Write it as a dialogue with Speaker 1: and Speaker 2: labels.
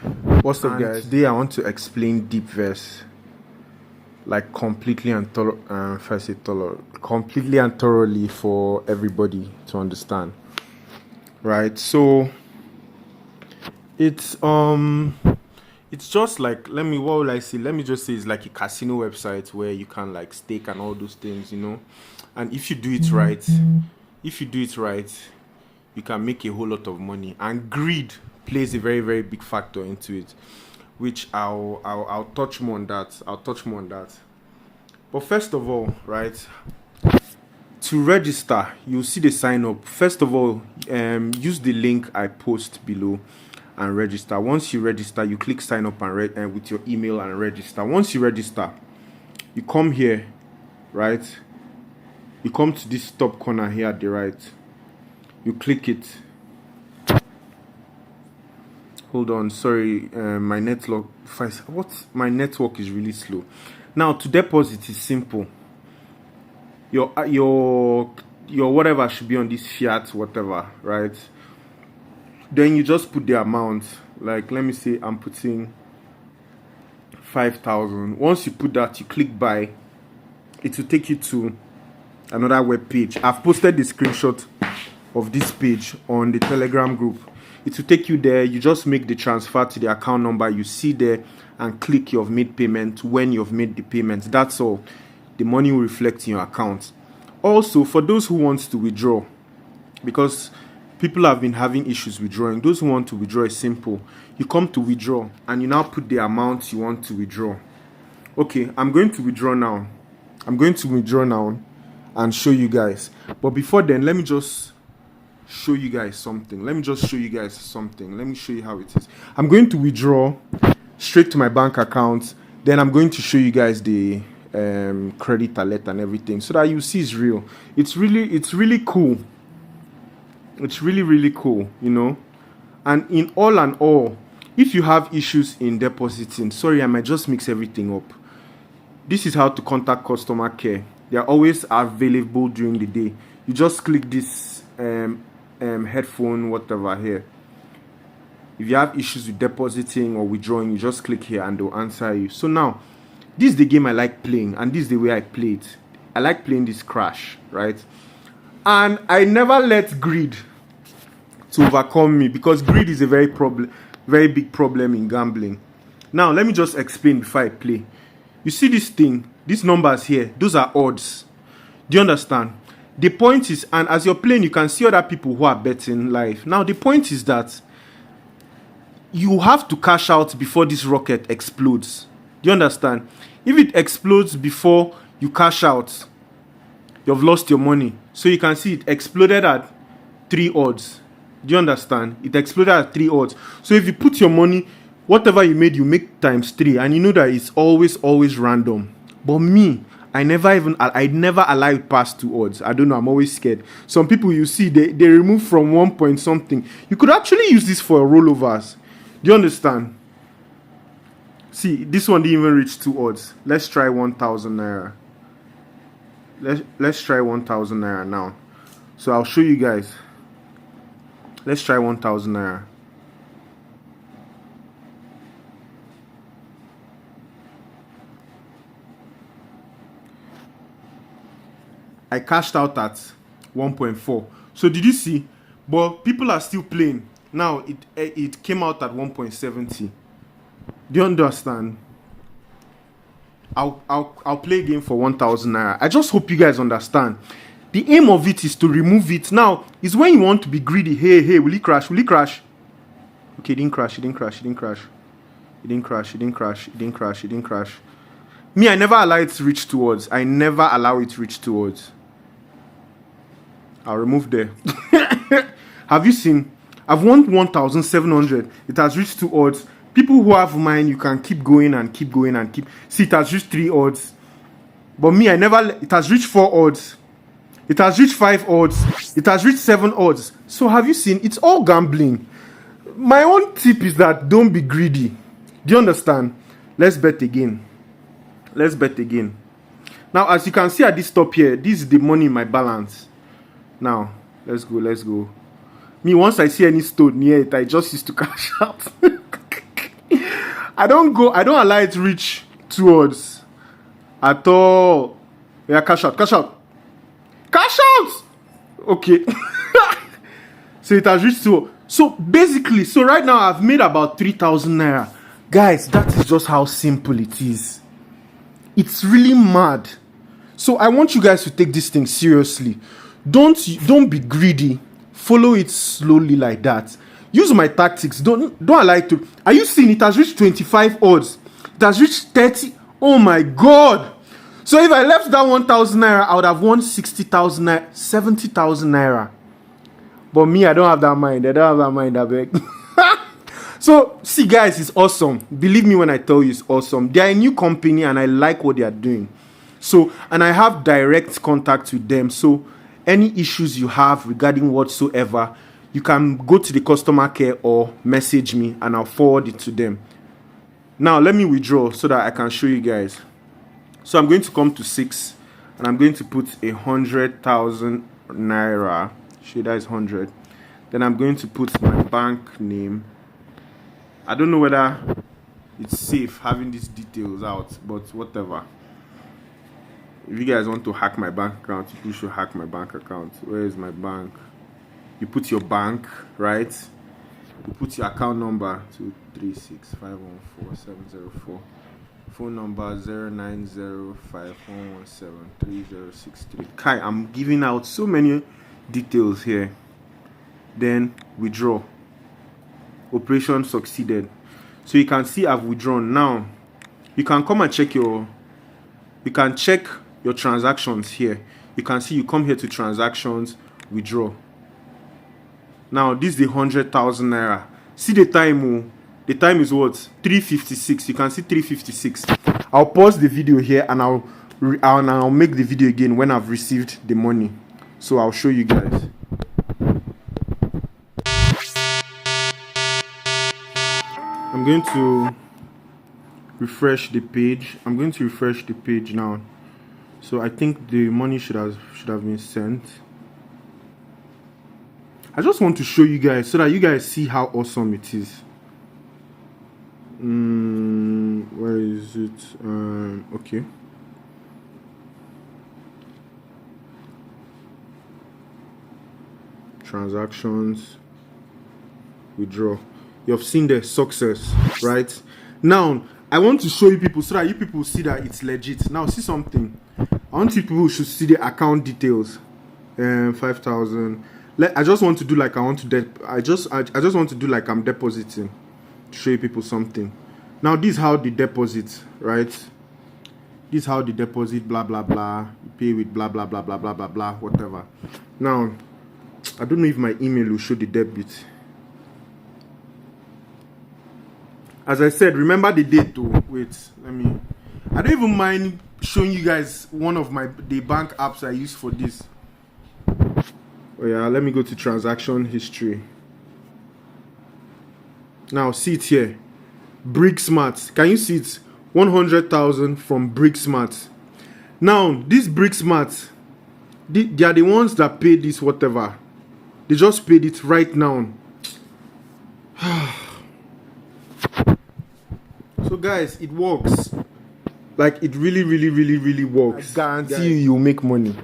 Speaker 1: What's up, guys? Today I want to explain DeepVerse like completely and completely and thoroughly for everybody to understand. Right? So it's just like, what will I say? Let me just say it's like a casino website where you can like stake and all those things, And if you do it right, you can make a whole lot of money. And greed plays a very, very big factor into it, which I'll touch more on that. But first of all, right, to register, you'll see the sign up. First of all, use the link I post below and register. Once you register, you click sign up and with your email and register. Once you register, you come here, right? You come to this top corner here at the right. You click it. Hold on, sorry, my network is really slow. Now to deposit is simple. Your whatever should be on this fiat whatever, right? Then you just put the amount. Like, let me say I'm putting 5,000. Once you put that, you click buy. It will take you to another web page. I've posted the screenshot of this page on the Telegram group. It will take you there. You just make the transfer to the account number you see there and click you've made payment. When you've made the payment, that's all. The money will reflect in your account. Also, for those who want to withdraw, because people have been having issues withdrawing, those who want to withdraw is simple. You come to withdraw and you now put the amount you want to withdraw. Okay, I'm going to withdraw now and show you guys. But before then, let me just show you guys something. Let me show you how it is. I'm going to withdraw straight to my bank account. Then I'm going to show you guys the credit alert and everything, so that you see it's real. It's really cool. It's really cool, And in all, if you have issues in depositing, sorry, I might just mix everything up. This is how to contact customer care. They are always available during the day. You just click this headphone whatever here. If you have issues with depositing or withdrawing, you just click here and they'll answer you. So now, this is the game I like playing, and this is the way I play it. I like playing this Crash, right? And I never let greed to overcome me, because greed is a very big problem in gambling. Now let me just explain before I play. You see this thing, these numbers here, those are odds. Do you understand? The point is, and as you're playing, you can see other people who are betting live. Now the point is that you have to cash out before this rocket explodes. Do you understand? If it explodes before you cash out, you've lost your money. So you can see it exploded at 3 odds. Do you understand? It exploded at 3 odds. So if you put your money, whatever you made, you make times 3, and you know that it's always random. But me, I never allow it past 2 odds. I don't know, I'm always scared. Some people, you see, they remove from 1 point something. You could actually use this for rollovers. Do you understand? See, this one didn't even reach 2 odds. Let's try 1,000 naira. Let's try 1,000 naira now. So I'll show you guys. Let's try 1,000 naira. I cashed out at 1.4. So did you see? But people are still playing. Now it came out at 1.70. Do you understand? I'll play a game for 1,000 naira. I just hope you guys understand. The aim of it is to remove it. Now, it's when you want to be greedy. Hey, will it crash? Okay, it didn't crash. Me, I never allow it to reach 2 odds. I'll remove there. Have you seen? I've won 1,700. It has reached 2 odds. People who have mine, you can keep going. See, it has reached 3 odds. But me, it has reached 4 odds. It has reached 5 odds. It has reached 7 odds. So have you seen? It's all gambling. My own tip is that don't be greedy. Do you understand? Let's bet again. Now, as you can see at this top here, this is the money in my balance. Now, let's go. Me, once I see any stone near it, I just used to cash out. I don't allow it reach towards at all. Yeah, cash out. Okay. So it has reached to. So basically, so right now I've made about 3,000 naira. Guys, that is just how simple it is. It's really mad. So I want you guys to take this thing seriously. Don't be greedy. Follow it slowly like that. Use my tactics. Don't allow it to. Are you seeing it has reached 25 odds? It has reached 30. Oh my god. So if I left that 1,000 naira, I would have won 60,000 naira, 70,000 naira. But me, I don't have that mind. I don't have that mind, I beg. So, see guys, it's awesome. Believe me when I tell you it's awesome. They are a new company and I like what they are doing. So, and I have direct contact with them. So, any issues you have regarding whatsoever, you can go to the customer care or message me and I'll forward it to them. Now, let me withdraw so that I can show you guys. So, I'm going to come to 6 and I'm going to put 100,000 naira. Shit, that is 100. Then I'm going to put my bank name. I don't know whether it's safe having these details out, but whatever. If you guys want to hack my bank account, you should hack my bank account. Where is my bank? You put your bank, right? You put your account number 236514704. Phone number 09051173063. Kai, I'm giving out so many details here. Then withdraw. Operation succeeded. So you can see I've withdrawn. Now you can come and check you can check your transactions here. You can see you come here to transactions, withdraw. Now this is the 100,000 naira. See the time. The time is what? 3:56. You can see 3:56. I'll pause the video here and I'll make the video again when I've received the money. So I'll show you guys. I'm going to refresh the page. I'm going to refresh the page now. So I think the money should have been sent. I just want to show you guys so that you guys see how awesome it is. Where is it? Okay. Transactions, withdraw. You have seen the success, right? Now I want to show you people so that you people see that it's legit. Now see something. I want you people should see the account details. 5,000. I just want to do like I want to. I just want to do like I'm depositing to show you people something. Now this is how the deposit, right? This is how the deposit. Blah blah blah. You pay with blah blah blah blah blah blah blah. Whatever. Now I don't know if my email will show the debit. As I said, remember the date though. Wait, I don't even mind showing you guys one of the bank apps I use for this. Oh yeah, let me go to transaction history. Now see it here. BrickSmart. Can you see it? 100,000 from BrickSmart. Now this BrickSmart, they are the ones that paid this whatever. They just paid it right now. So guys, it works. Like it really works. I guarantee you, you'll make money.